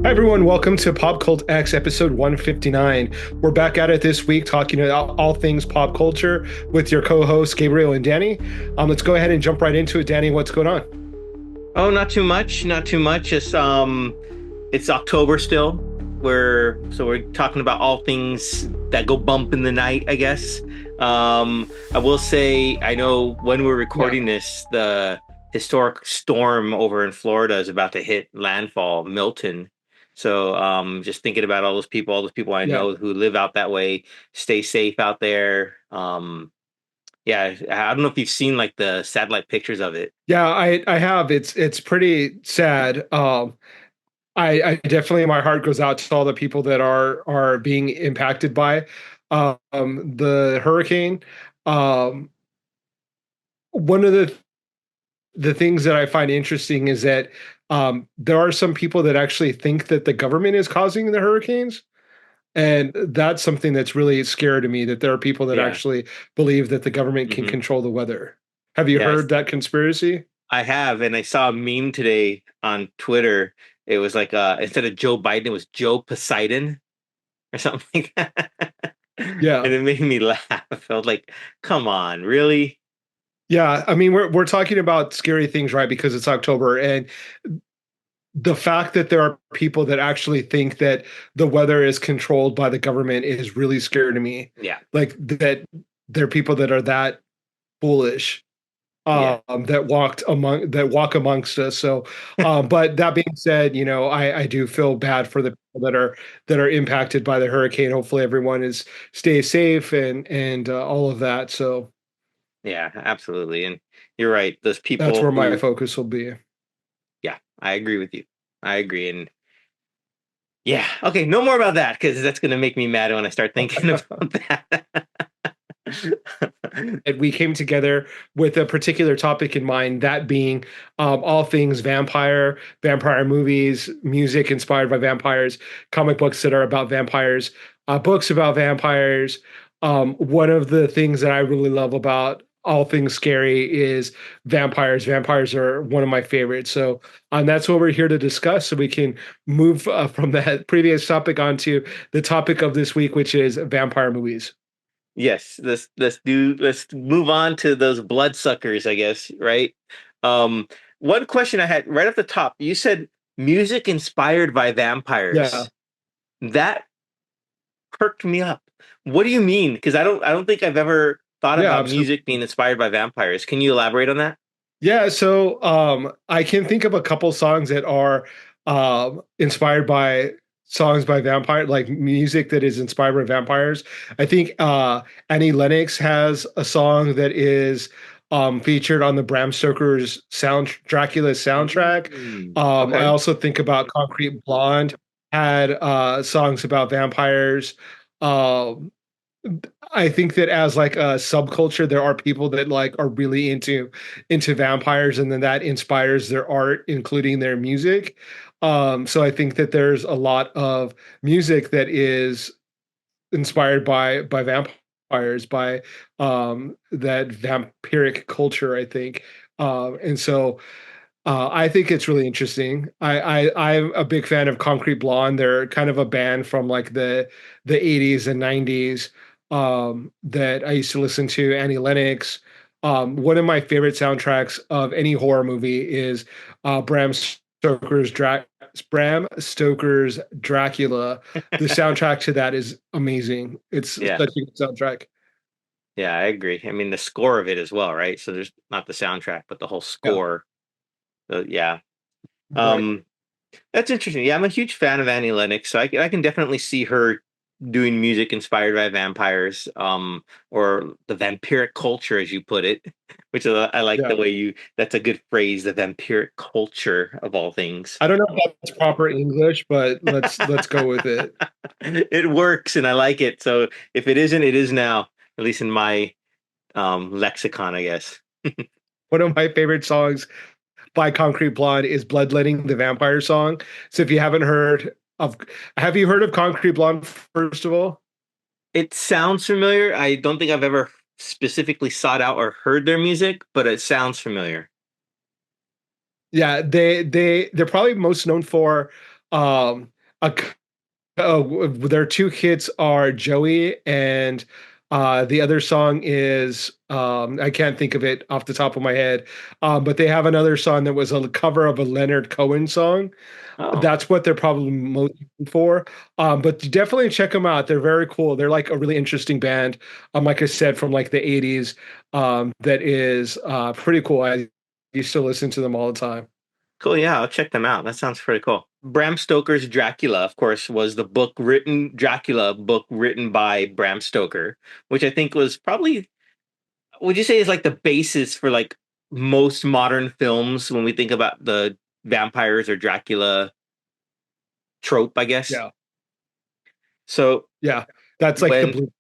Hi everyone, welcome to PopCultX episode 159. We're back at it this week talking about all things pop culture with your co-hosts Gabriel and Danny. Let's go ahead and jump right into it. Danny, what's going on? Oh, not too much, not too much. It's October still. We're talking about all things that go bump in the night, I guess. I will say I know when we're Yeah, recording this, the historic storm over in Florida is about to hit landfall, Milton. So just thinking about all those people I yeah, know who live out that way, stay safe out there. Yeah, I don't know if you've seen like the satellite pictures of it. yeah. I have. It's pretty sad. I definitely my heart goes out to all the people that are being impacted by the hurricane. Um, One of the things that I find interesting is that there are some people that actually think that the government is causing the hurricanes. And that's something that's really scary to me that there are people that Yeah. actually believe that the government can hmm control the weather. Have you Yeah, heard that conspiracy? I have, and I saw a meme today on Twitter. It was like instead of Joe Biden, it was Joe Poseidon or something like that. Yeah. And it made me laugh. I was like, come on, really? Yeah, I mean we're talking about scary things, right? Because it's October, and the fact that there are people that actually think that the weather is controlled by the government is really scary to me. Yeah, Like that there are people that are that foolish yeah, that walk amongst us. So, but that being said, I do feel bad for the people that are impacted by the hurricane. Hopefully, everyone is stays safe and all of that. So yeah, absolutely. And you're right. Those that's people where my who, focus will be. yeah, I agree with you. I agree. And yeah, okay, no more about that because that's gonna make me mad when I start thinking about that. And we came together with a particular topic in mind, that being all things vampire movies, music inspired by vampires, comic books that are about vampires, books about vampires. One of the things that I really love about all things scary is vampires. Vampires are one of my favorites. So that's what we're here to discuss. So we can move from that previous topic onto the topic of this week, which is vampire movies. Yes, let's move on to those bloodsuckers, I guess, right? Um, one question I had right off the top, you said music inspired by Yeah. vampires. That perked me up. What do you mean? Because I don't think I've ever thought Yeah, about absolutely. music being inspired by vampires. Can you elaborate on that? Yeah, so I can think of a couple songs that are inspired by songs by vampire, like music that is inspired by vampires. I think Annie Lennox has a song that is featured on the Bram Stoker's Dracula soundtrack. I Okay. also think about Concrete Blonde had songs about vampires. Um, I think that as like a subculture, there are people that like are really into vampires, and then that inspires their art, including their music. So I think that there's a lot of music that is inspired by vampires, by that vampiric culture, I think. And so I think it's really interesting. I'm a big fan of Concrete Blonde. They're kind of a band from like the 80s and 90s that I used to listen to. Annie Lennox. One of my favorite soundtracks of any horror movie is Stoker's Bram Stoker's Dracula. The soundtrack to that is amazing. It's such Yeah. a good soundtrack. Yeah, I agree. I mean, the score of it as well, right? So there's not the soundtrack, but the whole Yeah, score. Yeah. right. Um, That's interesting. Yeah, I'm a huge fan of Annie Lennox, so I can definitely see her doing music inspired by vampires, or the vampiric culture, as you put it, which I like the Yeah. way you. That's a good phrase, the vampiric culture of all things. I don't know if that's proper English, but let's go with it. It works, and I like it. So if it isn't, it is now. At least in my lexicon, I guess. One of my favorite songs by Concrete Blonde is Bloodletting, the vampire song. So if you haven't heard of have you heard of Concrete Blonde first of all? It sounds familiar. I don't think I've ever specifically sought out or heard their music, but it sounds familiar. Yeah, they're probably most known for a their two hits are Joey and the other song is I can't think of it off the top of my head. But they have another song that was a cover of a Leonard Cohen song. Oh, That's what they're probably most known for. But definitely check them out. They're very cool. They're like a really interesting band. Like I said, from like the 80s. That is pretty cool. I used to listen to them all the time. cool. Yeah, I'll check them out. That sounds pretty cool. Bram Stoker's Dracula, of course, was the Dracula book written by Bram Stoker, which I think was probably, would you say is like the basis for like most modern films when we think about the vampires or Dracula trope, I guess. Yeah. So Yeah. That's like the when, blue.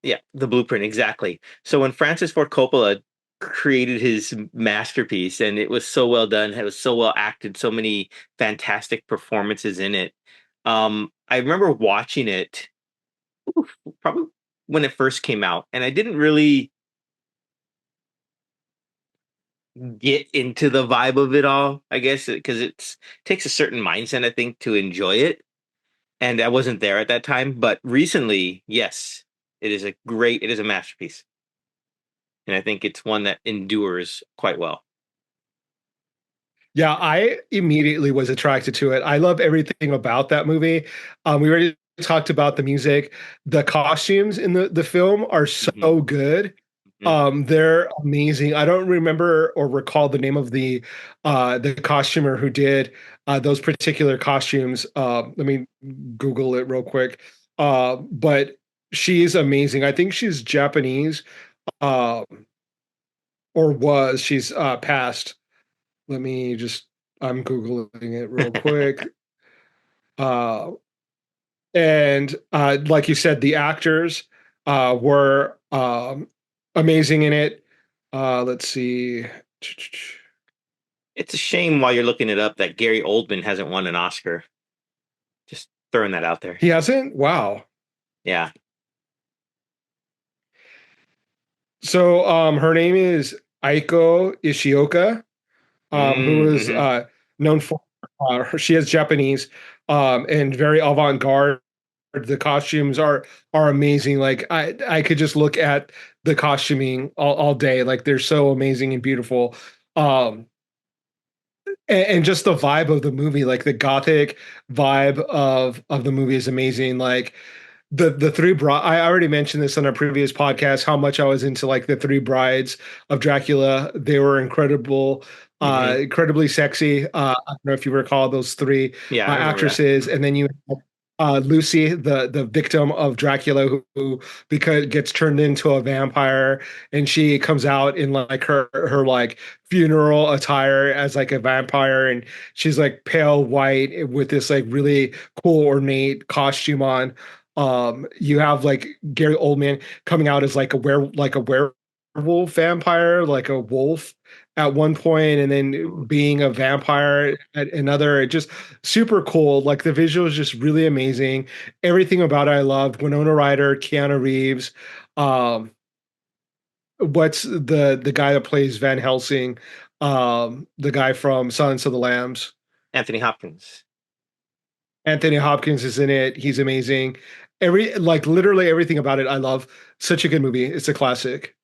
yeah, the blueprint, exactly. So when Francis Ford Coppola created his masterpiece and it was so well done, it was so well acted, so many fantastic performances in it. I remember watching it probably when it first came out, and I didn't really get into the vibe of it all, I guess, because it takes a certain mindset, I think, to enjoy it. And I wasn't there at that time. But recently, yes, it is a masterpiece. And I think it's one that endures quite well. Yeah, I immediately was attracted to it. I love everything about that movie. We already talked about the music. The costumes in the film are Hmm. so good. Hmm. They're amazing. I don't remember or recall the name of the costumer who did those particular costumes. Let me Google it real quick. But she's amazing. I think she's Japanese, um, or was. She's passed. Let me just, I'm Googling it real quick. Uh, and like you said, the actors were amazing in it. Let's see. It's a shame while you're looking it up that Gary Oldman hasn't won an Oscar. Just throwing that out there. He hasn't? Wow. Yeah. So her name is Aiko Ishioka, who is Mm-hmm. known for she is Japanese and very avant-garde. The costumes are amazing. Like I could just look at the costuming all day. Like they're so amazing and beautiful. Um, and just the vibe of the movie, like the gothic vibe of the movie is amazing. Like the three bride. I already mentioned this on a previous podcast how much I was into like the three brides of Dracula. They were incredible, Mm-hmm. incredibly sexy. I don't know if you recall those three Yeah, I remember that. actresses, and then you Lucy, the victim of Dracula, who because gets turned into a vampire, and she comes out in like her like funeral attire as like a vampire, and she's like pale white with this like really cool ornate costume on. You have like Gary Oldman coming out as like a werewolf vampire, like a wolf at one point, and then Ooh. being a vampire at another. It just super cool. Like the visual is just really amazing. Everything about it I loved. Winona Ryder, Keanu Reeves. Um, what's the guy that plays Van Helsing? The guy from Silence of the Lambs. Anthony Hopkins. Anthony Hopkins is in it. He's amazing. Every like literally everything about it I love. Such a good movie. It's a classic.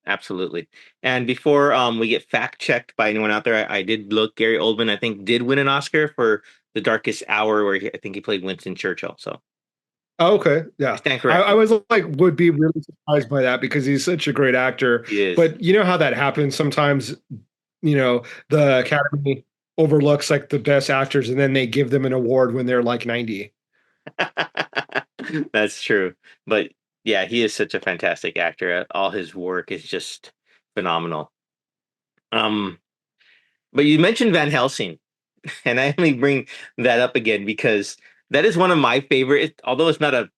Absolutely. And before we get fact checked by anyone out there, I did look. Gary Oldman, I think, did win an Oscar for The Darkest Hour, where I think he played Winston Churchill. So Oh, okay. I Yeah. stand I corrected. was like would be really surprised by that because he's such a great actor. He is. But you know how that happens sometimes, the Academy overlooks like the best actors and then they give them an award when they're like 90. That's true. But yeah, he is such a fantastic actor. All his work is just phenomenal. Um, but you mentioned Van Helsing, and I only bring that up again because that is one of my favorite, although it's not a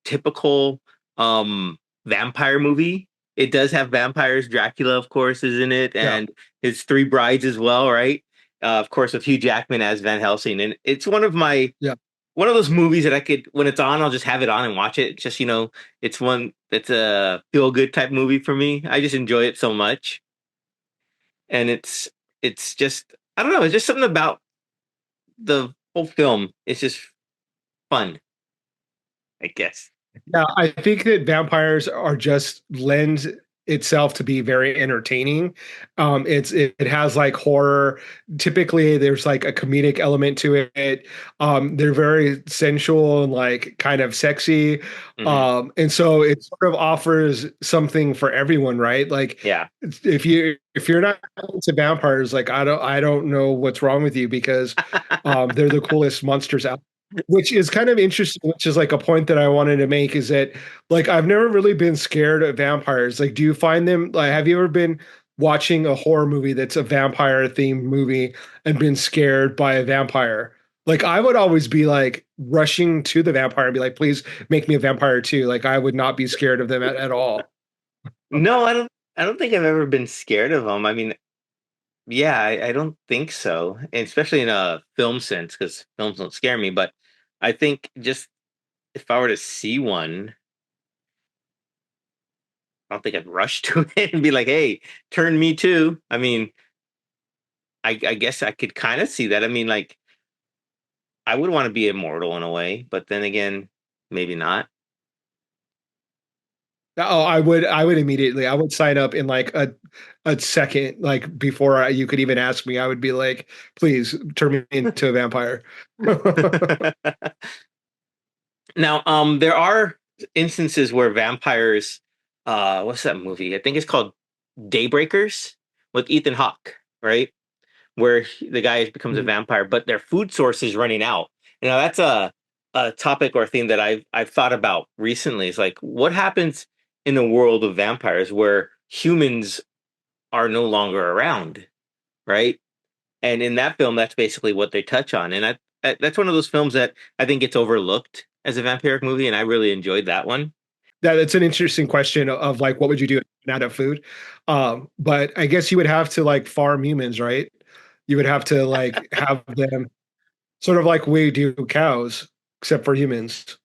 typical vampire movie. It does have vampires. Dracula, of course, is in it, Yeah. and his three brides as well, right? Of course, with Hugh Jackman as Van Helsing, and it's Yeah. one of those movies that I could, when it's on, I'll just have it on and watch it. Just it's one that's a feel good type movie for me. I just enjoy it so much, and it's just I don't know. It's just something about the whole film. It's just fun, I guess. Yeah, I think that vampires are just lend itself to be very entertaining. It has like horror. Typically, there's like a comedic element to it. They're very sensual and like kind of sexy. Hmm. And so it sort of offers something for everyone, right? Like Yeah. if you're not into vampires, like I don't know what's wrong with you because they're the coolest monsters out, which is kind of interesting, which is like a point that I wanted to make is that like I've never really been scared of vampires. Like, do you find them like have you ever been watching a horror movie that's a vampire themed movie and been scared by a vampire? Like I would always be like rushing to the vampire and be like, please make me a vampire too. Like I would not be scared of them at all. No, I don't. I don't think I've ever been scared of them. I mean, yeah, I don't think so, and especially in a film sense, because films don't scare me. But I think just if I were to see one, I don't think I'd rush to it and be like, "Hey, turn me too." I mean, I guess I could kind of see that. I mean, like, I would want to be immortal in a way, but then again, maybe not. Oh, I would immediately. I would sign up in like a second, like before you could even ask me. I would be like, please turn me into a vampire. Now, there are instances where vampires, what's that movie? I think it's called Daybreakers with Ethan Hawke, right? Where the guy becomes a vampire, but their food source is running out. You know, that's a topic or theme that I've thought about recently. Is like, what happens in a world of vampires where humans are no longer around, right? And in that film, that's basically what they touch on. And that's one of those films that I think gets overlooked as a vampiric movie, and I really enjoyed that one. That's an interesting question of like, what would you do out of food? But I guess you would have to like farm humans, right? You would have to like have them sort of like we do cows, except for humans.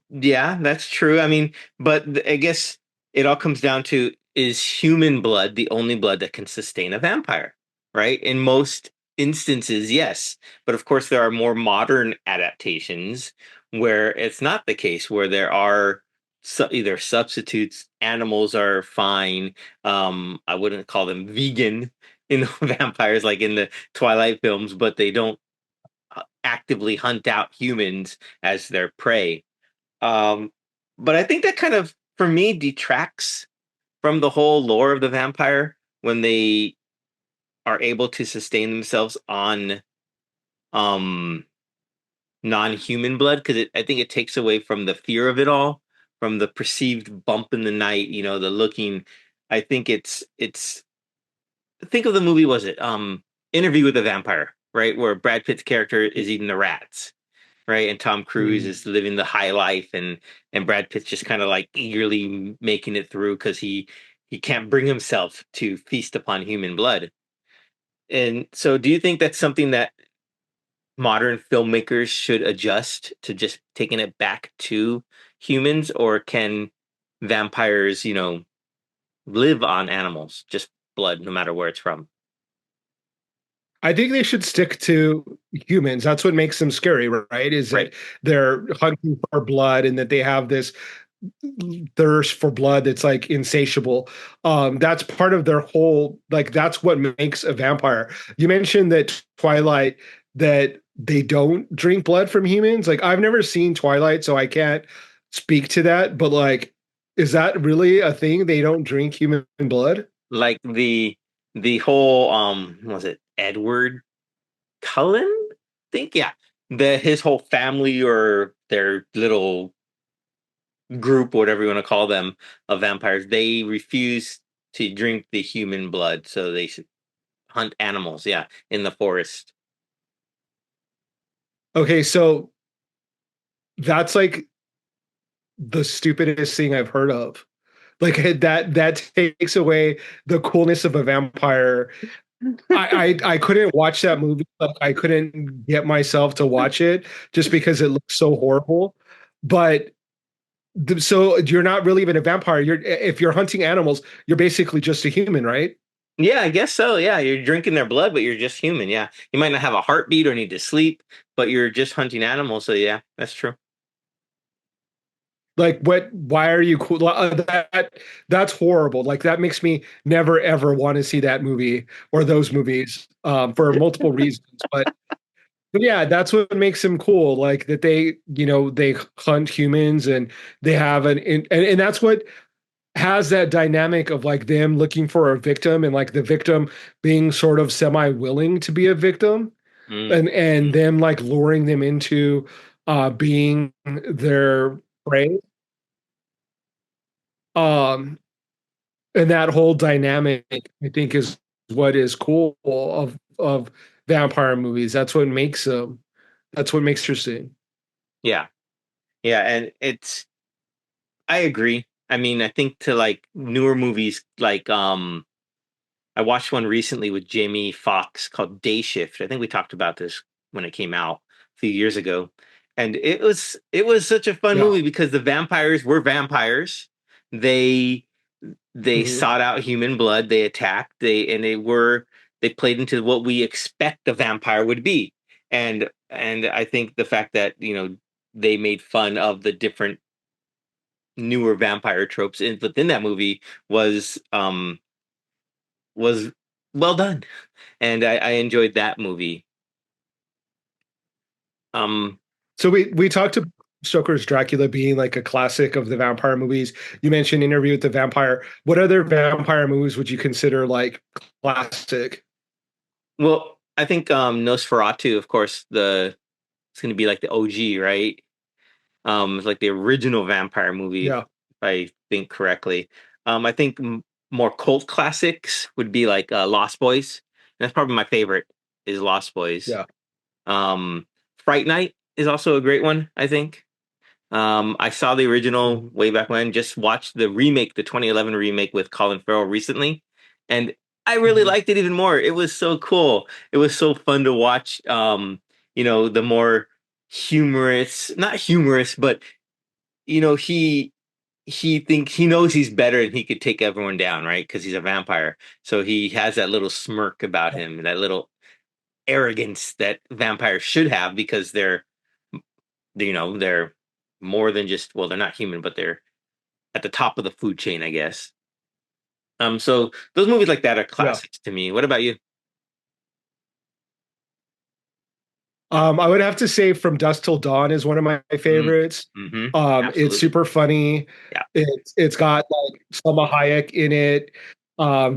Yeah, that's true. I mean, but I guess it all comes down to, is human blood the only blood that can sustain a vampire, right? In most instances, yes. But of course, there are more modern adaptations where it's not the case, where there are either substitutes, animals are fine. I wouldn't call them vegan in vampires like in the Twilight films, but they don't actively hunt out humans as their prey. um, but I think that kind of, for me, detracts from the whole lore of the vampire when they are able to sustain themselves on um non-human blood, because I think it takes away from the fear of it all, from the perceived bump in the night, the looking. I think it's think of the movie, was it Interview with the Vampire, right? Where Brad Pitt's character is eating the rats, right? And Tom Cruise Mm. is living the high life, and Brad Pitt's just kind of like eagerly making it through because he can't bring himself to feast upon human blood. And so, do you think that's something that modern filmmakers should adjust to, just taking it back to humans, or can vampires, live on animals, just blood, no matter where it's from? I think they should stick to humans. That's what makes them scary, right? Is Right. that they're hunting for blood and that they have this thirst for blood that's like insatiable. That's part of their whole, like that's what makes a vampire. You mentioned that Twilight, that they don't drink blood from humans. Like I've never seen Twilight, so I can't speak to that, but like is that really a thing? They don't drink human blood? Like the whole, was it Edward Cullen? Think, yeah. His whole family, or their little group, whatever you want to call them, of vampires, they refuse to drink the human blood, so they should hunt animals, yeah, in the forest. Okay, so that's like the stupidest thing I've heard of. Like that takes away the coolness of a vampire. I couldn't watch that movie. Like I couldn't get myself to watch it just because it looks so horrible. But so you're not really even a vampire. You're if you're hunting animals, you're basically just a human, right? Yeah, I guess so. Yeah, you're drinking their blood, but you're just human. Yeah, you might not have a heartbeat or need to sleep, but you're just hunting animals. So yeah, that's true. Like what, why are you cool? That's horrible. Like that makes me never ever want to see that movie or those movies for multiple reasons. But yeah, that's what makes them cool. Like that they, they hunt humans and they have and that's what has that dynamic of like them looking for a victim and like the victim being sort of semi-willing to be a victim Mm. and them like luring them into being their prey. Um and that whole dynamic I think is what is cool of vampire movies. That's what makes interesting. Yeah, yeah, and it's I agree. I mean, I think to like newer movies, like I watched one recently with Jamie Foxx called Day Shift. I think we talked about this when it came out a few years ago. And it was such a fun Yeah. movie because the vampires were vampires. They they Mhm. sought out human blood, they attacked, they played into what we expect a vampire would be. And I think the fact that, they made fun of the different newer vampire tropes within that movie was well done, and I enjoyed that movie. Um, So we talked about Stoker's Dracula being like a classic of the vampire movies. You mentioned Interview with the Vampire. What other vampire movies would you consider like classic? well, I think Nosferatu, of course, the it's going to be like the OG, right? It's like the original vampire movie, if Yeah, I think correctly. I think more cult classics would be like Lost Boys. That's probably my favorite is Lost Boys. yeah. Um, Fright Night is also a great one, I think. I saw the original Mhm. way back when, just watched the remake, the 2011 remake with Colin Farrell recently, and I really Mhm. liked it even more. It was so cool. It was so fun to watch. The more humorous, not humorous, but he knows he's better and he could take everyone down, right? Because he's a vampire. So he has that little smirk about him, that little arrogance that vampires should have because they're more than just, well, they're not human, but they're at the top of the food chain, I guess. So those movies like that are Yeah. classics to me. What about you? I would have to say From Dusk Till Dawn is one of my Mm, favorites. hmm. It's Absolutely. super funny. Yeah. It's got like Selma Hayek in it,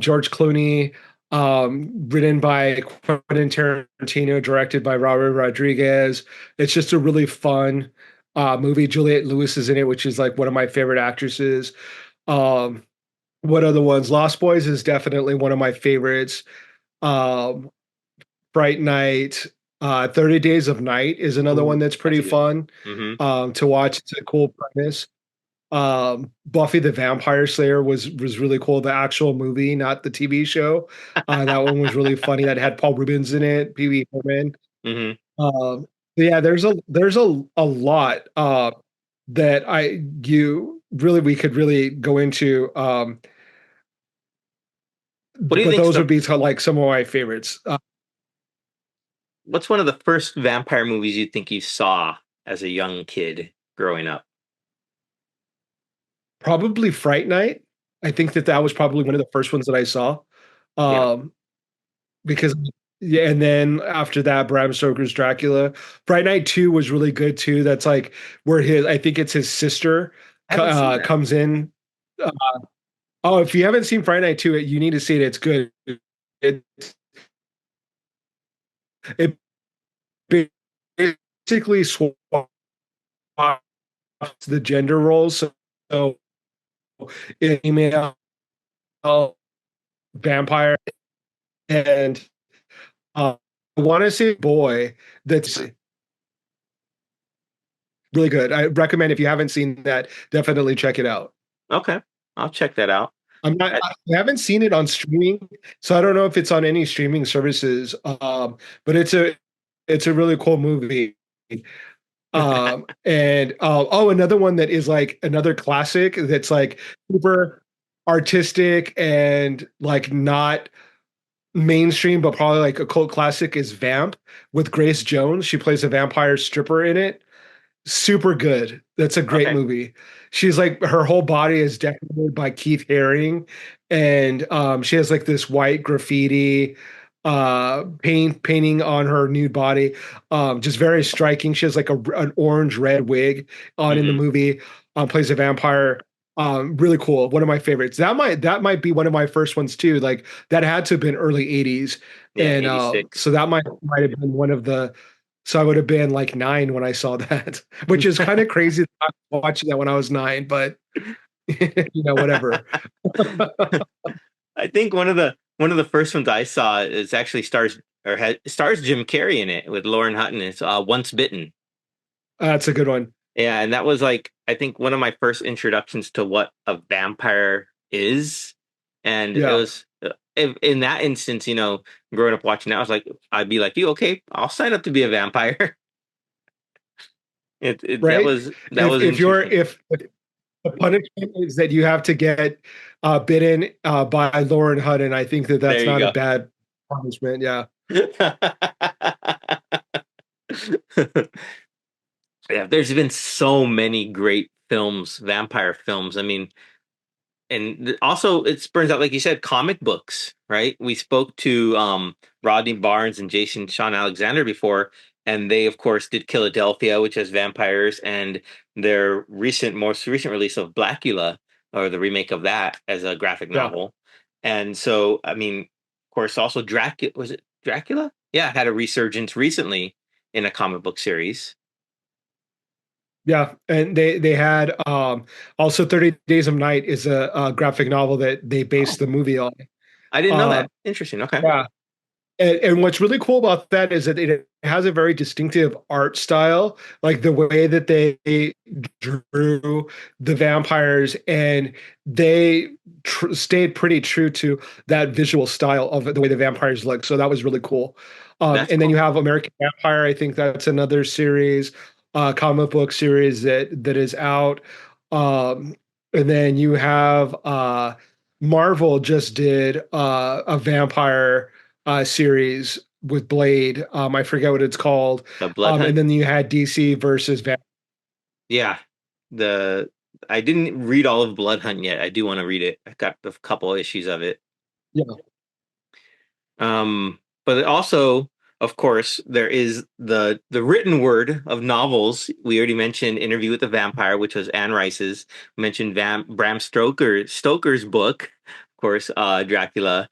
George Clooney, written by Quentin Tarantino, directed by Robert Rodriguez. It's just a really fun movie. Juliette Lewis is in it, which is like one of my favorite actresses. Um, what other ones? Lost Boys is definitely one of my favorites. Um, Fright Night, 30 Days of Night is another one Ooh, that's that's pretty a good one. fun Hmm. to watch. It's a cool premise. Buffy the Vampire Slayer was really cool. The actual movie, not the TV show. That one was really funny. That had Paul Rubens in it, Pee Wee Herman. Hmm. Yeah, there's a lot that I you really we could really go into. What do you But think's those the would be like some of my favorites. what's one of the first vampire movies you think you saw as a young kid growing up? Probably Fright Night. I think that was probably one of the first ones that I saw. Yeah. Um, because yeah, and then after that, Bram Stoker's Dracula. Fright Night 2 was really good too. That's like where his I think it's his sister I haven't seen that. comes in. Uh, oh, if you haven't seen Fright Night 2, you need to see it. It's good. It it basically swaps the gender roles. So female vampire and I want to say boy that's really good. I recommend if you haven't seen that, definitely check it out. Okay, I'll check that out. I- I haven't seen it on streaming, so I don't know if it's on any streaming services. But it's a really cool movie. And oh, another one that is like another classic that's like super artistic and like not mainstream, but probably like a cult classic is Vamp with Grace Jones. She plays a vampire stripper in it. Super good. That's a great Okay. movie. She's like her whole body is decorated by Keith Haring, and she has like this white graffiti painting on her nude body. Just very striking. She has like an orange red wig on in the Hmm. movie. Plays a vampire. Really cool. One of my favorites. That might be one of my first ones too. Like that had to have been early 80s. Yeah, And so 86. that might have been one of the so I would have been like 9 when I saw that, which is kind of crazy that I was watching that when I was 9, but whatever. I think one of the first ones I saw is actually stars Jim Carrey in it with Lauren Hutton. It's Once Bitten. That's a good one. Yeah, and that was like I think one of my first introductions to what a vampire is, and it Yeah, was in that instance, growing up watching that, I was like, I'd be like, you okay? I'll sign up to be a vampire. That right. that If was if you're interesting. if the punishment is that you have to get bitten by Lauren Hutton, I think that There that's you not a go. bad punishment. Yeah, Yeah, there's been so many great films, vampire films. I mean, and also it spurns out, like you said, comic books, right? We spoke to Rodney Barnes and Jason Sean Alexander before, and they of course did Philadelphia, which has vampires, and their most recent release of Blackula, or the remake of that as a graphic yeah. novel. And so, I mean, of course, also Dracula, was it Dracula? Yeah, had a resurgence recently in a comic book series. Yeah, and they had also 30 Days of Night is a graphic novel that they based Oh, the movie on. I didn't know that. Um, Interesting. Okay. yeah, and what's really cool about that is that it has a very distinctive art style, like the way that they drew the vampires, and they stayed pretty true to that visual style of the way the vampires look. So that was really cool. That's And then you cool. have American Vampire. I think that's another series, comic book series that is out. Um, and then you have Marvel just did a vampire series with Blade. I forget what it's called. The Blood And Hunt. then you had DC versus Yeah. The I didn't read all of Blood Hunt yet. I do want to read it. I got a couple issues of it. yeah, But also, of course, there is the written word of novels. We already mentioned Interview with the Vampire, which was Anne Rice's. We mentioned Bram Stoker's book, of course, Dracula.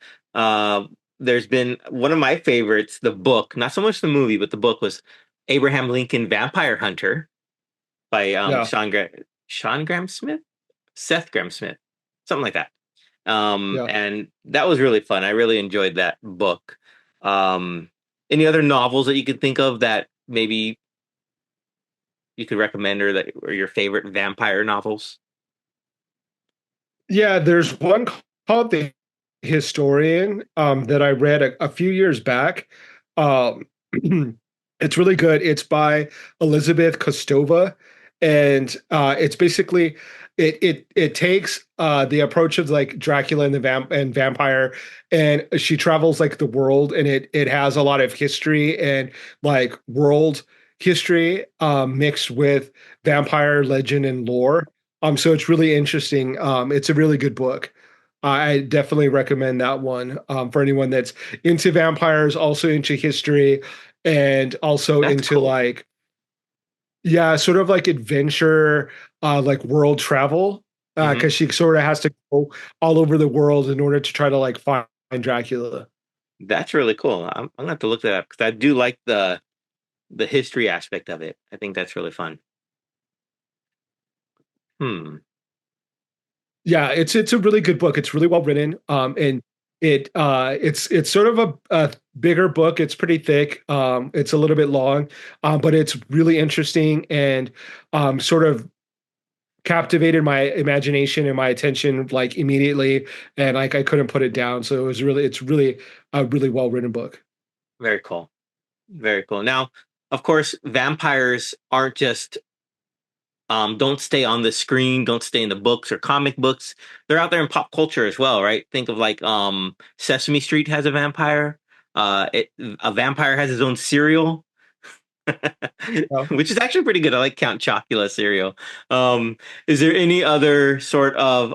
There's been one of my favorites, the book, not so much the movie, but the book was Abraham Lincoln Vampire Hunter by yeah, Sean Graham Smith, Seth Graham Smith, something like that. yeah. And that was really fun. I really enjoyed that book. Any other novels that you could think of that maybe you could recommend, or that or your favorite vampire novels? Yeah, there's one called The Historian that I read a few years back. Um, it's really good. It's by Elizabeth Kostova, and it's basically it takes the approach of like Dracula and the vampire, and she travels like the world, and it has a lot of history and like world history mixed with vampire legend and lore. So it's really interesting. It's a really good book. I definitely recommend that one for anyone that's into vampires, also into history, and also That's into cool. like, yeah, sort of like adventure, like world travel, Hmm. because she sort of has to go all over the world in order to try to like find Dracula. That's really cool. I'm gonna have to look that up because I do like the history aspect of it. I think that's really fun. Hmm. Yeah, it's a really good book. It's really well written. And it's sort of a bigger book. It's pretty thick. It's a little bit long, but it's really interesting and sort of captivated my imagination and my attention like immediately, and like I couldn't put it down. So it's really a really well written book. Very cool. Very cool. Now, of course, vampires aren't just don't stay on the screen, don't stay in the books or comic books. They're out there in pop culture as well, right? Think of like Sesame Street has a vampire. A vampire has his own cereal, Yeah. which is actually pretty good. I like Count Chocula cereal. Um, is there any other sort of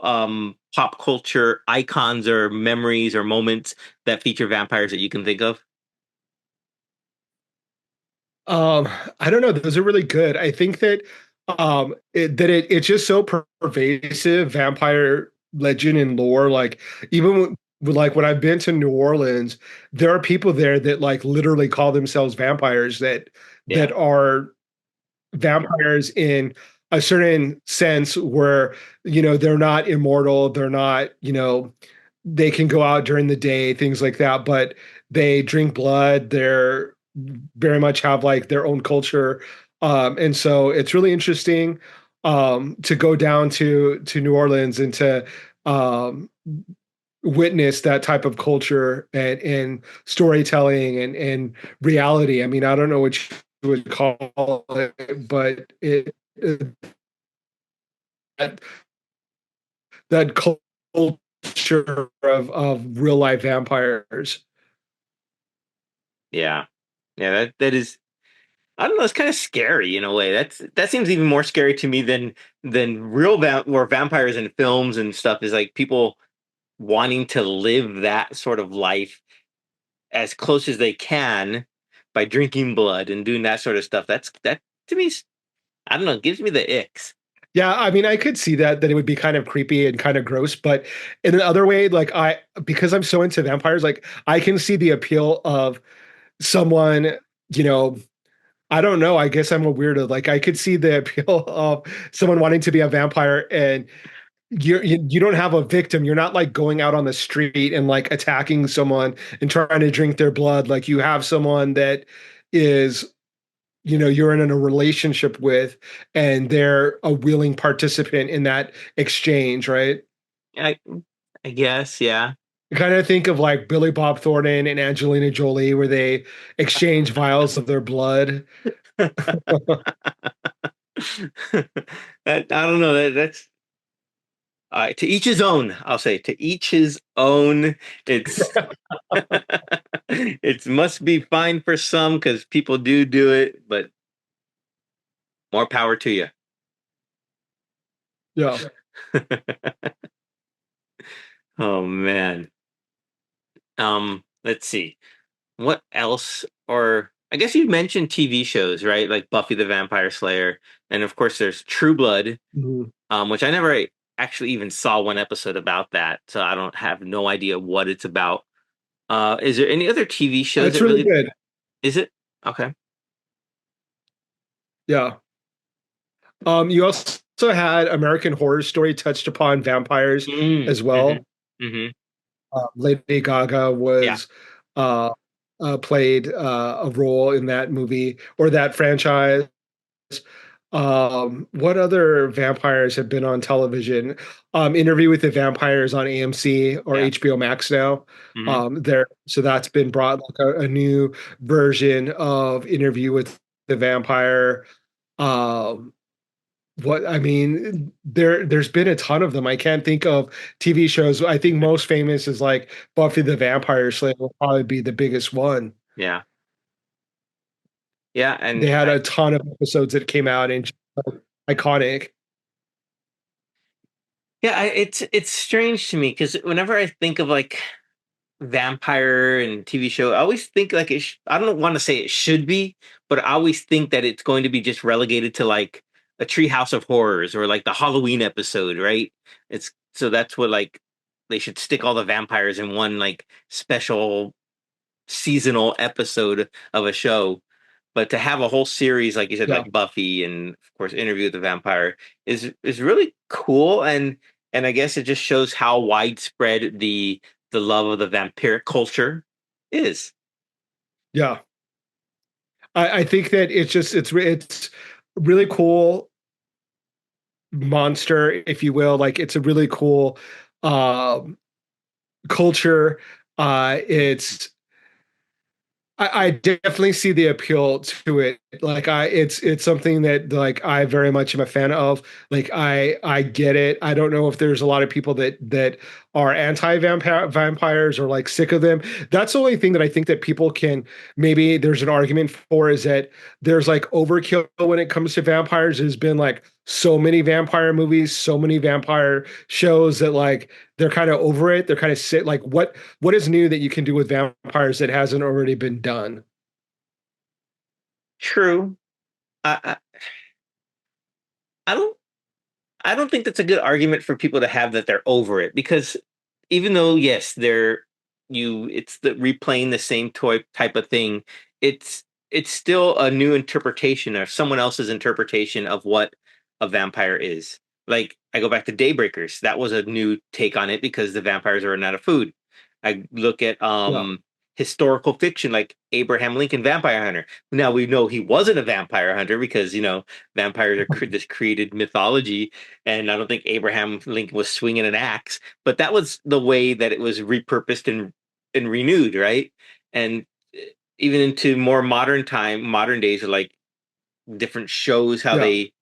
pop culture icons or memories or moments that feature vampires that you can think of? Um, I don't know. Those are really good. I think that it's just so pervasive, vampire legend and lore. Like even like when I've been to New Orleans, there are people there that like literally call themselves vampires that Yeah. are vampires in a certain sense where they're not immortal, they're not, they can go out during the day, things like that, but they drink blood, they're very much have like their own culture. And so it's really interesting to go down to New Orleans and to um witness that type of culture and storytelling and reality. I mean, I don't know what you would call it, but that, that culture of real life vampires. Yeah. Yeah, that is I don't know, it's kind of scary in a way. That seems even more scary to me than real or vampires in films and stuff is like people wanting to live that sort of life as close as they can by drinking blood and doing that sort of stuff. That to me, I don't know, gives me the icks. Yeah, I mean, I could see that it would be kind of creepy and kind of gross, but in another way, like because I'm so into vampires, like I can see the appeal of someone, you know, I don't know. I guess I'm a weirdo. Like I could see the appeal of someone wanting to be a vampire, and you don't have a victim. You're not like going out on the street and like attacking someone and trying to drink their blood. Like you have someone that is, you're in a relationship with, and they're a willing participant in that exchange, right? I I guess, yeah. I kind of think of like Billy Bob Thornton and Angelina Jolie, where they exchange vials of their blood. I don't know. That's to each his own. I'll say to each his own. It's it must be fine for some because people do it, but more power to you. Yeah. Oh man. Let's see. What else? Or I guess you mentioned TV shows, right? Like Buffy the Vampire Slayer, and of course there's True Blood, Mhm. which I never actually even saw one episode about that, so I don't have no idea what it's about. Is there any other TV shows That's that really really good. is it? Okay. Yeah. You also had American Horror Story touched upon vampires as Mm-hmm. well. Mm-hmm. Lady Gaga Yeah. was uh, played a role in that movie or that franchise. What other vampires have been on television? Interview with the Vampires on AMC or Yeah. HBO Max now. Mm-hmm. So that's been brought like a new version of Interview with the Vampire. Um, what I mean, there's been a ton of them. I can't think of TV shows. I think most famous is like Buffy the Vampire Slayer will probably be the biggest one. Yeah. Yeah. They And had a ton of episodes that came out and just, iconic. it's strange to me because whenever I think of like vampire and TV show, I always think like I don't want to say it should be, but I always think that it's going to be just relegated to like a Treehouse of Horrors or like the Halloween episode, right? It's so that's what like they should stick all the vampires in one like special seasonal episode of a show. But to have a whole series, like you said, Yeah, like Buffy and of course Interview with the Vampire is really cool and I guess it just shows how widespread the love of the vampiric culture is. yeah. I think that it's really cool monster, if you will. Like it's a really cool um, culture. It's I definitely see the appeal to it Like it's something that like I very much am a fan of. Like I get it. I don't know if there's a lot of people that are anti-vampires or like sick of them. That's the only thing that I think that people can maybe there's an argument for is that there's like overkill when it comes to vampires. There's been like so many vampire movies, so many vampire shows that like they're kind of over it. They're kind of sit like what is new that you can do with vampires that hasn't already been done? True. I, I don't I don't think that's a good argument for people to have that they're over it because even though yes, it's the replaying the same toy type of thing, it's still a new interpretation or someone else's interpretation of what a vampire is. Like I go back to Daybreakers, that was a new take on it because the vampires are not a food. I look at Yeah. historical fiction like Abraham Lincoln Vampire Hunter. Now we know he wasn't a vampire hunter because vampires are this created mythology, and I don't think Abraham Lincoln was swinging an axe, but that was the way that it was repurposed and renewed, right? And even into more modern days, like different shows, how Yeah. they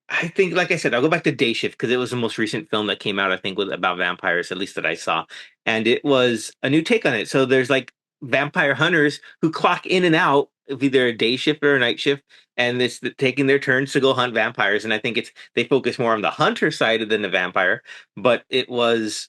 I think, like I said, I'll go back to Day Shift because it was the most recent film that came out, I think, with about vampires, at least that I saw. And it was a new take on it. So there's like vampire hunters who clock in and out of either a day shift or a night shift, and it's taking their turns to go hunt vampires. And I think they focus more on the hunter side than the vampire, but it was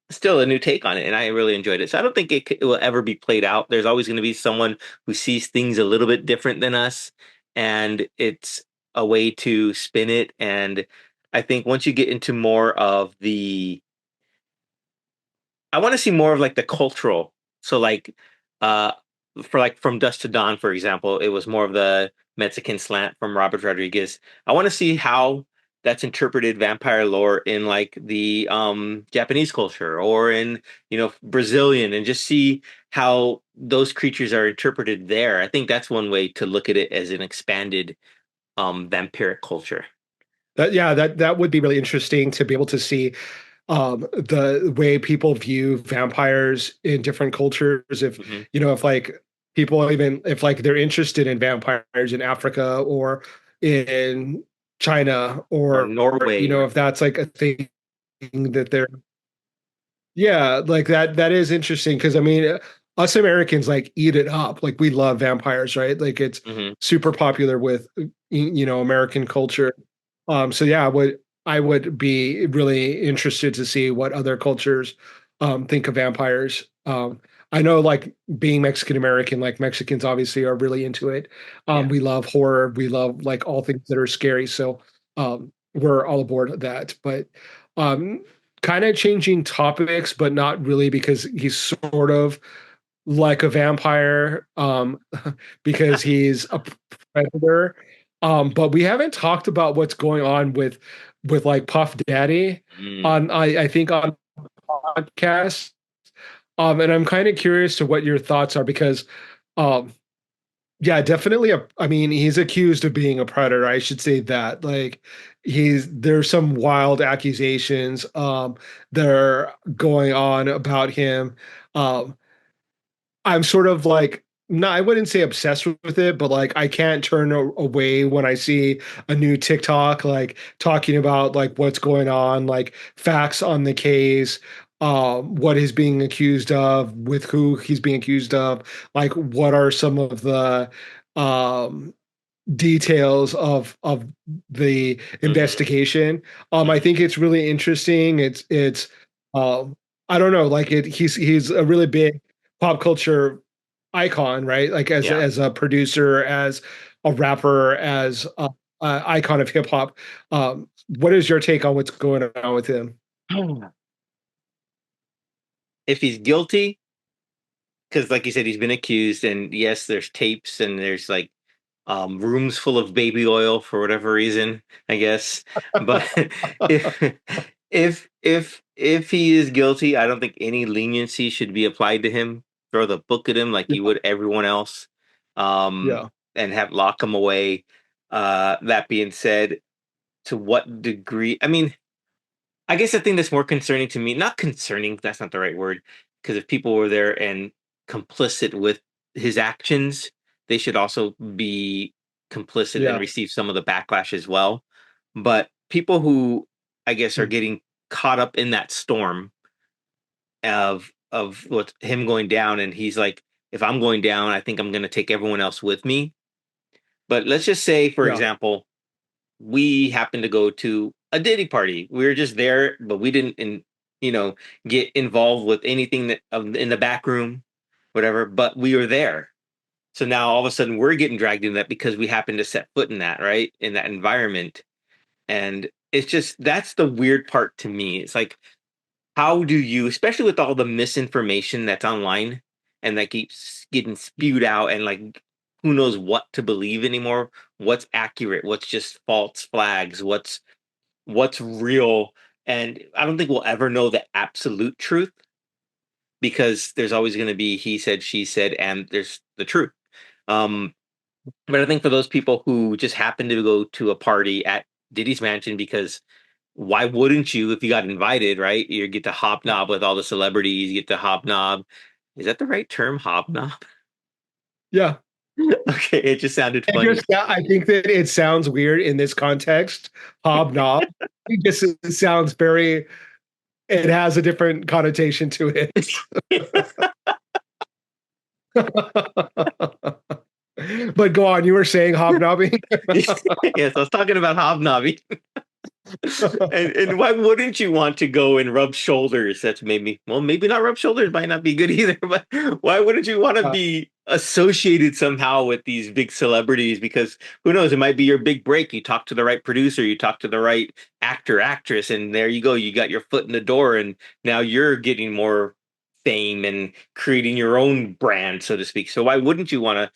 still a new take on it, and I really enjoyed it. So I don't think it will ever be played out. There's always going to be someone who sees things a little bit different than us, and it's a way to spin it. And I think once you get into more of I want to see more of like the cultural. So like uh for like From Dusk to Dawn, for example, it was more of the Mexican slant from Robert Rodriguez. I want to see how that's interpreted vampire lore in like the Japanese culture or in, Brazilian, and just see how those creatures are interpreted there. I think that's one way to look at it as an expanded vampiric culture. That would be really interesting to be able to see the way people view vampires in different cultures. If Hmm. if like people even if like they're interested in vampires in Africa or in China Or or Norway. if that's like a thing that they're yeah, like that is interesting because I mean, us Americans like eat it up. Like we love vampires, right? Like it's Hmm. super popular with American culture. So yeah, I would be really interested to see what other cultures think of vampires. I know like being Mexican American, like Mexicans obviously are really into it. Yeah. We love horror, we love like all things that are scary. So we're all aboard that. But um kind of changing topics, but not really because he's sort of like a vampire because he's a predator. But we haven't talked about what's going on with like Puff Daddy Mm. on I think on podcast. And I'm kind of curious to what your thoughts are because um yeah, definitely I mean, he's accused of being a predator. I should say that. Like there's some wild accusations that are going on about him. Um I'm sort of like no, I wouldn't say obsessed with it, but like I can't turn away when I see a new TikTok like talking about like what's going on, like facts on the case, what he's being accused of, with who he's being accused of, like what are some of the um details of the Hmm. investigation. I Hmm. think it's really interesting. It's um I don't know, like he's a really big pop culture icon, right? Like Yeah. as a producer, as a rapper, as a icon of hip hop. What is your take on what's going on with him? If he's guilty, because like you said, he's been accused, and yes, there's tapes and there's like rooms full of baby oil for whatever reason, I guess. But if if he is guilty, I don't think any leniency should be applied to him. Throw the book at him like Yeah, you would everyone else, um, yeah, and have lock him away. That being said, to what degree? I mean, I guess the thing that's more concerning to me, not concerning, that's not the right word, because if people were there and complicit with his actions, they should also be complicit and Yeah. receive some of the backlash as well. But people who I guess are Mm. getting caught up in that storm of what him going down, and he's like, if I'm going down, I think I'm going to take everyone else with me. But let's just say, for Yeah. example, we happened to go to a Diddy party. We were just there, but we didn't, you know, get involved with anything that in the back room, whatever. But we were there, so now all of a sudden we're getting dragged in that because we happened to set foot in that, right, in that environment. And it's just that's the weird part to me. It's like, how do you, especially with all the misinformation that's online and that keeps getting spewed out, and like who knows what to believe anymore, what's accurate, what's just false flags, what's real. And I don't think we'll ever know the absolute truth, because there's always going to be he said, she said, and there's the truth. um but I think for those people who just happen to go to a party at Diddy's mansion, because why wouldn't you if you got invited, right? You get to hobnob with all the celebrities, you get to hobnob. Is that the right term, hobnob? Yeah. Okay, it just sounded It funny. just, yeah, I think that it sounds weird in this context. Hobnob. It sounds very, it has a different connotation to it. But go on, you were saying hobnobbing? Yes, I was talking about hobnobbing. And why wouldn't you want to go and rub shoulders? That's maybe, well, maybe not rub shoulders might not be good either, but why wouldn't you want to be associated somehow with these big celebrities? Because who knows, it might be your big break. You talk to the right producer, you talk to the right actor, actress, and there you go. You got your foot in the door, and now you're getting more fame and creating your own brand, so to speak. So why wouldn't you want to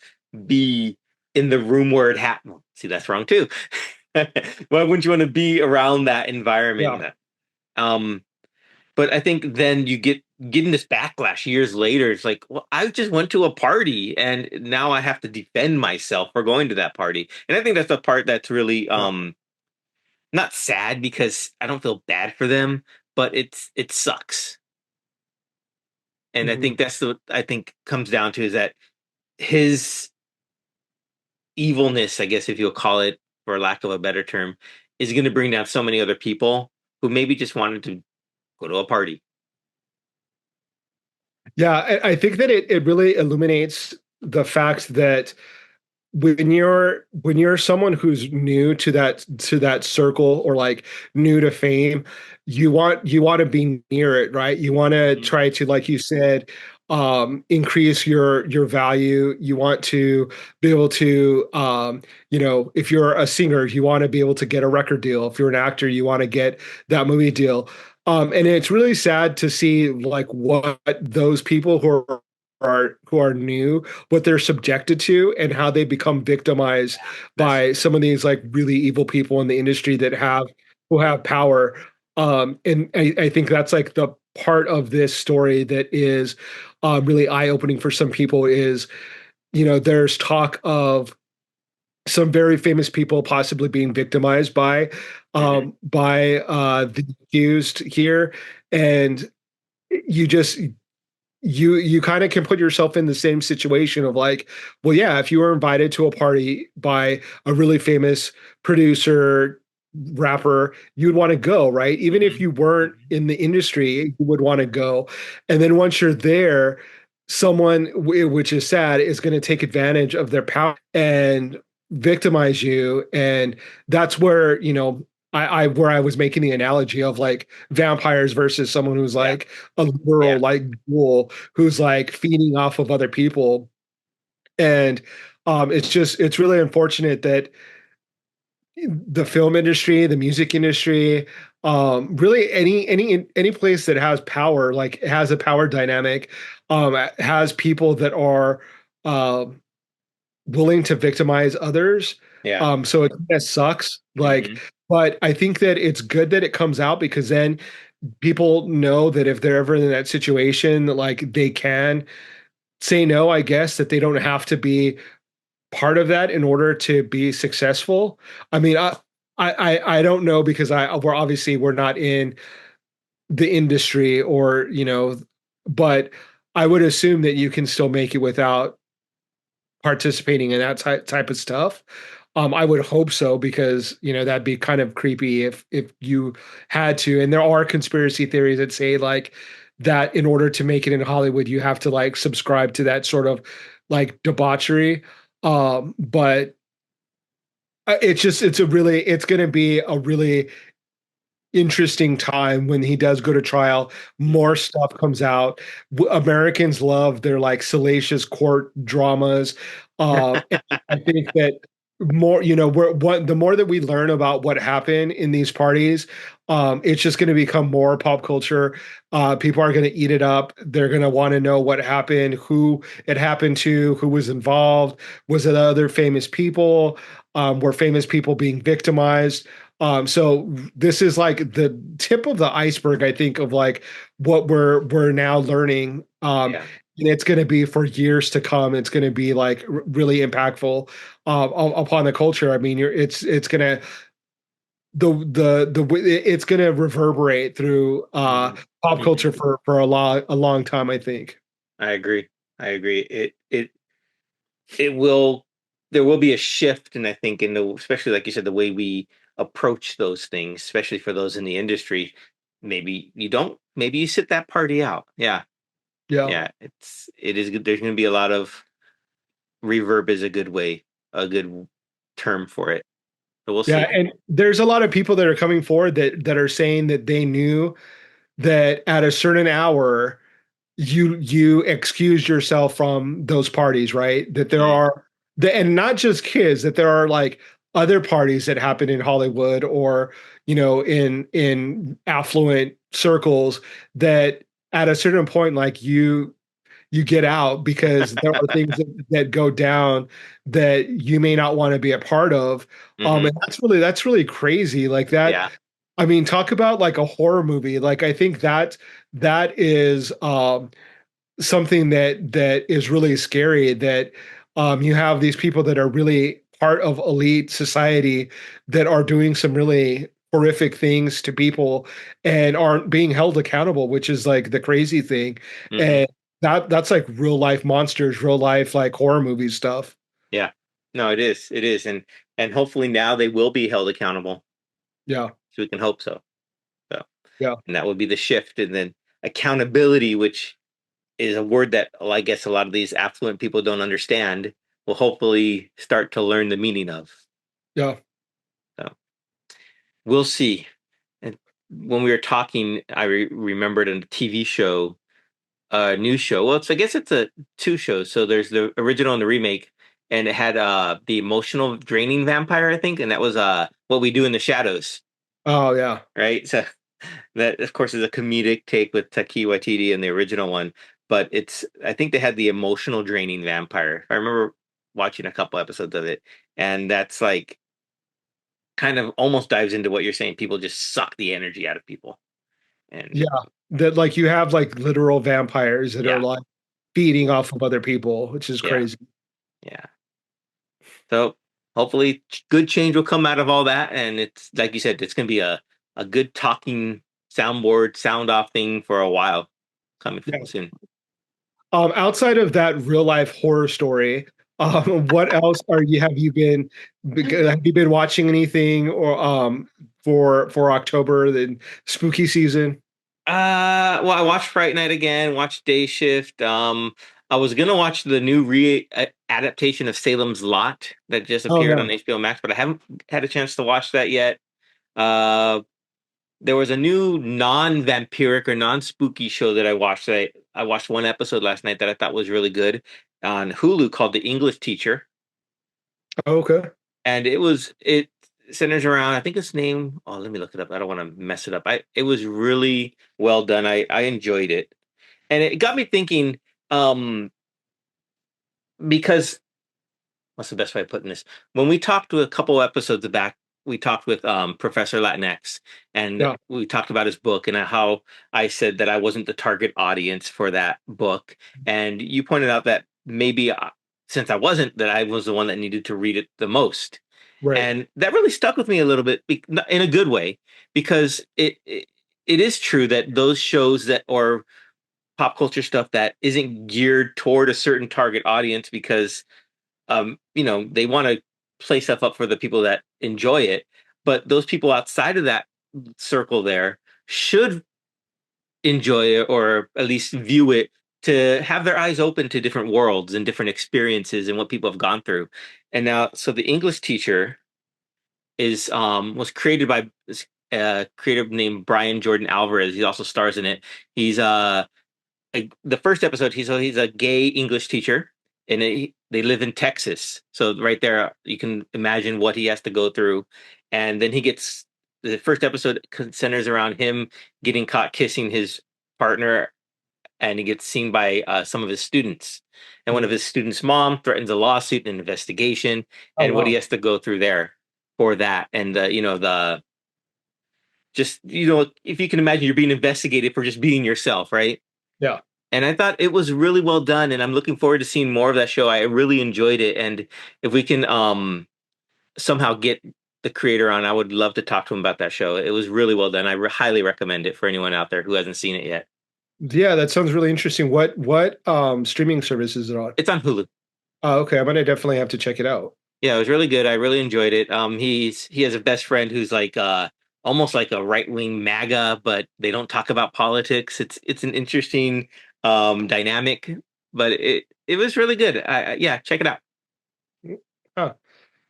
be in the room where it happened? See, that's wrong too. Why wouldn't you want to be around that environment? Yeah. Um, but I think then you getting this backlash years later. It's like, well, I just went to a party and now I have to defend myself for going to that party. And I think that's the part that's really Yeah. not sad, because I don't feel bad for them, but it sucks. And I Mhm. think that's the I think comes down to is that his evilness, I guess if you'll call it, for lack of a better term, is going to bring down so many other people who maybe just wanted to go to a party. Yeah, I think that it really illuminates the fact that when you're someone who's new to that circle, or like new to fame, you want to be near it, right? You want to Mhm. try to, like you said, increase your value. You want to be able to, if you're a singer, you want to be able to get a record deal. If you're an actor, you want to get that movie deal. And it's really sad to see like what those people who are new, what they're subjected to, and how they become victimized That's by some of these like really evil people in the industry that have power. And I think that's like the part of this story that is really eye-opening for some people is, there's talk of some very famous people possibly being victimized mhm. by the accused here. And you just you kind of can put yourself in the same situation of like, well, yeah, if you were invited to a party by a really famous producer, rapper, you'd want to go, right? Even if Mhm. you weren't Mhm. in the industry, you would want to go. And then once you're there, someone, which is sad, is going to take advantage of their power and victimize you. And that's where, I where I was making the analogy of like vampires versus someone who's Yeah, like a yeah, literal like ghoul who's like feeding off of other people. And it's really unfortunate that the film industry, the music industry, really any place that has power, like has a power dynamic, has people that are um willing to victimize others. yeah. So it kind of sucks. Like, Hmm. but I think that it's good that it comes out, because then people know that if they're ever in that situation, like they can say no, I guess, that they don't have to be part of that in order to be successful. I mean, I don't know, because we're not in the industry, but I would assume that you can still make it without participating in that type of stuff. I would hope so because that'd be kind of creepy if you had to. And there are conspiracy theories that say like that in order to make it in Hollywood, you have to like subscribe to that sort of like debauchery. But it's going to be a really interesting time when he does go to trial. More stuff comes out. Americans love their like salacious court dramas. And I think that more, the more that we learn about what happened in these parties, it's just going to become more pop culture. People are going to eat it up. They're going to want to know what happened, who it happened to, who was involved. Was it other famous people? Were famous people being victimized? So this is like the tip of the iceberg, I think, of like what we're now learning. Yeah. And it's going to be for years to come. It's going to be like really impactful upon the culture. I mean, it's going to it's going to reverberate through pop Mhm. culture for a long time, I think. I agree. I agree. It will there will be a shift, and I think in the especially like you said, the way we approach those things, especially for those in the industry. Maybe you sit that party out. Yeah. Yeah. Yeah. It is good. There's going to be a lot of reverb is a good term for it. So we'll Yeah, see. and there's a lot of people that are coming forward that are saying that they knew that at a certain hour you excused yourself from those parties, right? That there Mm, are and not just kids, that there are like other parties that happen in Hollywood or in affluent circles that at a certain point like you get out because there are things that go down that you may not want to be a part of. hmm. And that's really crazy. Like that, Yeah. I mean, talk about like a horror movie. Like I think that is something that is really scary, that you have these people that are really part of elite society that are doing some really horrific things to people and aren't being held accountable, which is like the crazy thing. Hmm. And that's like real life monsters, real life like horror movie stuff. Yeah. No, it is. It is. And hopefully now they will be held accountable. Yeah. So we can hope so. So Yeah. and that would be the shift. And then accountability, which is a word that I guess a lot of these affluent people don't understand, will hopefully start to learn the meaning of. Yeah. So we'll see. And when we were talking, I remembered a TV show, news show. Well, I guess it's a two shows. So there's the original and the remake, and it had the emotional draining vampire, I think, and that was What We Do in the Shadows, Oh yeah. right? So that of course is a comedic take with Taiki Waititi in the original one, but I think they had the emotional draining vampire. I remember watching a couple episodes of it, and that's like kind of almost dives into what you're saying. People just suck the energy out of people, and Yeah. That like you have like literal vampires that are yeah, like feeding off of other people, which is yeah, crazy. yeah. So hopefully, good change will come out of all that, and it's like you said, it's going to be a good talking soundboard, sound off thing for a while coming Yeah. soon. Outside of that real life horror story, what else have you been watching anything or for October, the spooky season? Well, I watched Fright Night again, watched Day Shift. I was gonna watch the new re adaptation of Salem's Lot that just Oh appeared yeah. on HBO Max, but I haven't had a chance to watch that yet. Uh, there was a new non-vampiric or non-spooky show that I watched. I watched one episode last night that I thought was really good on Hulu called The English Teacher, Okay. and it centers around I think its name. Oh, let me look it up. I don't want to mess it up. It was really well done. I enjoyed it, and it got me thinking. Um, because what's the best way of putting this? When we talked with a couple episodes back, we talked with Professor Latinx, and Yeah. we talked about his book and how I said that I wasn't the target audience for that book, and you pointed out that maybe since I wasn't, that I was the one that needed to read it the most, Right. and that really stuck with me a little bit in a good way because it is true that those shows that or pop culture stuff that isn't geared toward a certain target audience because they want to play stuff up for the people that enjoy it, but those people outside of that circle there should enjoy it or at least view it to have their eyes open to different worlds and different experiences and what people have gone through. And now, so the English teacher is was created by this creator named Brian Jordan Alvarez. He also stars in it. He's the first episode. He's a gay English teacher, and they live in Texas. So right there, you can imagine what he has to go through. And then he gets the first episode centers around him getting caught kissing his partner, and he gets seen by some of his students. And one of his students' mom threatens a lawsuit and investigation, Oh and what he wow. has to go through there for that. And the just if you can imagine, you're being investigated for just being yourself, right? Yeah. And I thought it was really well done, and I'm looking forward to seeing more of that show. I really enjoyed it, and if we can somehow get the creator on, I would love to talk to him about that show. It was really well done. I highly recommend it for anyone out there who hasn't seen it yet. Yeah, that sounds really interesting. What streaming service is it on? It's on Hulu. Okay, I'm gonna definitely have to check it out. Yeah, it was really good. I really enjoyed it. He has a best friend who's like almost like a right wing MAGA, but they don't talk about politics. It's an interesting dynamic, but it was really good. Yeah, check it out. Huh.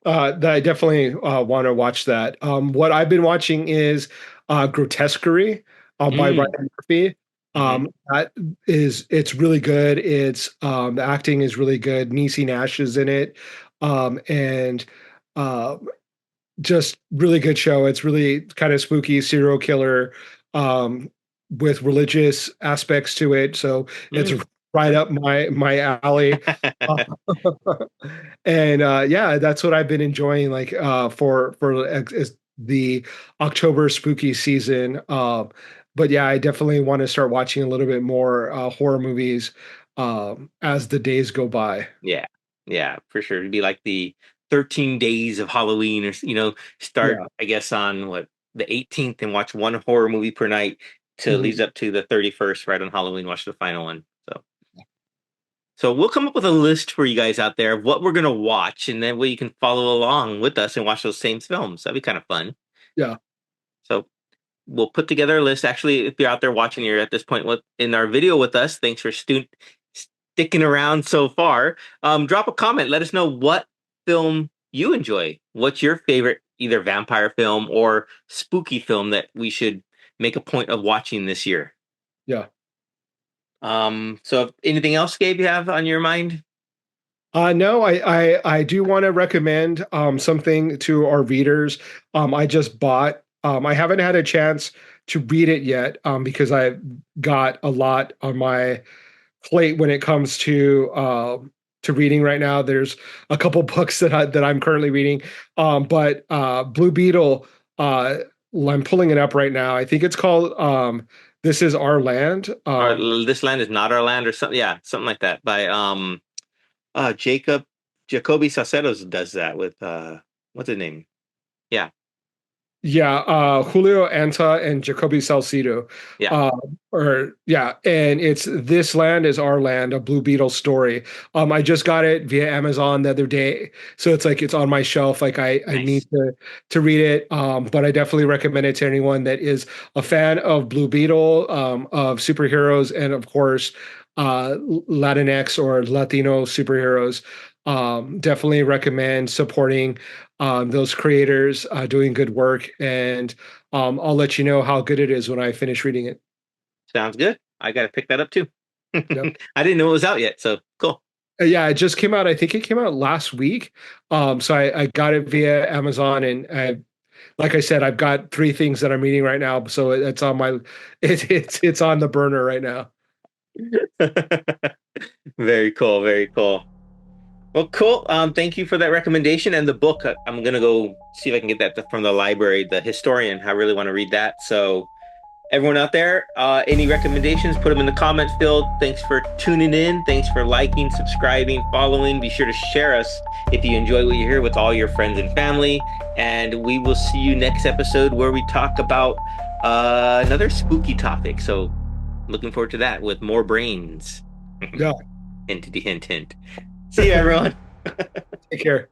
I definitely want to watch that. What I've been watching is Grotesquerie by Mm, Ryan Murphy. hmm It's really good. It's the acting is really good. Niecy Nash is in it, and uh, just really good show. It's really kind of spooky serial killer um, with religious aspects to it. So it's mm. right up my alley. Uh, and yeah, that's what I've been enjoying like for is the October spooky season. But yeah, I definitely want to start watching a little bit more horror movies as the days go by. Yeah, yeah, for sure. It'd be like the 13 days of Halloween, or start Yeah. I guess on what the 18th and watch one horror movie per night till leads Mhm. up to the 31st, right on Halloween. Watch the final one. So we'll come up with a list for you guys out there of what we're gonna watch, and then you can follow along with us and watch those same films. That'd be kind of fun. Yeah. So we'll put together a list. Actually, if you're out there watching, you're at this point in our video with us. Thanks for sticking around so far. Drop a comment. Let us know what film you enjoy. What's your favorite either vampire film or spooky film that we should make a point of watching this year? Yeah. So anything else, Gabe, you have on your mind? No, I do want to recommend something to our readers. I just bought. I haven't had a chance to read it yet because I've got a lot on my plate when it comes to reading right now. There's a couple books that I'm currently reading, but Blue Beetle. I'm pulling it up right now. I think it's called "This Is Our Land." Or This Land Is Not Our Land, or something? Yeah, something like that. By Jacoby Salcedo does that with what's his name? Yeah, Yeah, Julio Anta and Jacoby Salcido. yeah, Uh, or yeah, and it's This Land Is Our Land, a Blue Beetle story. I just got it via Amazon the other day, so it's like it's on my shelf. Like I need nice. to read it. But I definitely recommend it to anyone that is a fan of Blue Beetle, of superheroes, and of course, Latinx or Latino superheroes. Definitely recommend supporting those creators doing good work, and I'll let you know how good it is when I finish reading it. Sounds good. I got to pick that up too. Yep. I didn't know it was out yet, so cool. Yeah, it just came out. I think it came out last week. So I got it via Amazon, and like I said, I've got three things that I'm reading right now. So it's on my it's on the burner right now. Very cool. Very cool. Well, cool. Thank you for that recommendation and the book. I'm gonna go see if I can get that from the library. The Historian. I really want to read that. So, everyone out there, any recommendations? Put them in the comment field. Thanks for tuning in. Thanks for liking, subscribing, following. Be sure to share us if you enjoy what you hear with all your friends and family. And we will see you next episode where we talk about another spooky topic. So, looking forward to that with more brains. Yeah. Hint, hint, hint. See you, everyone. Take care.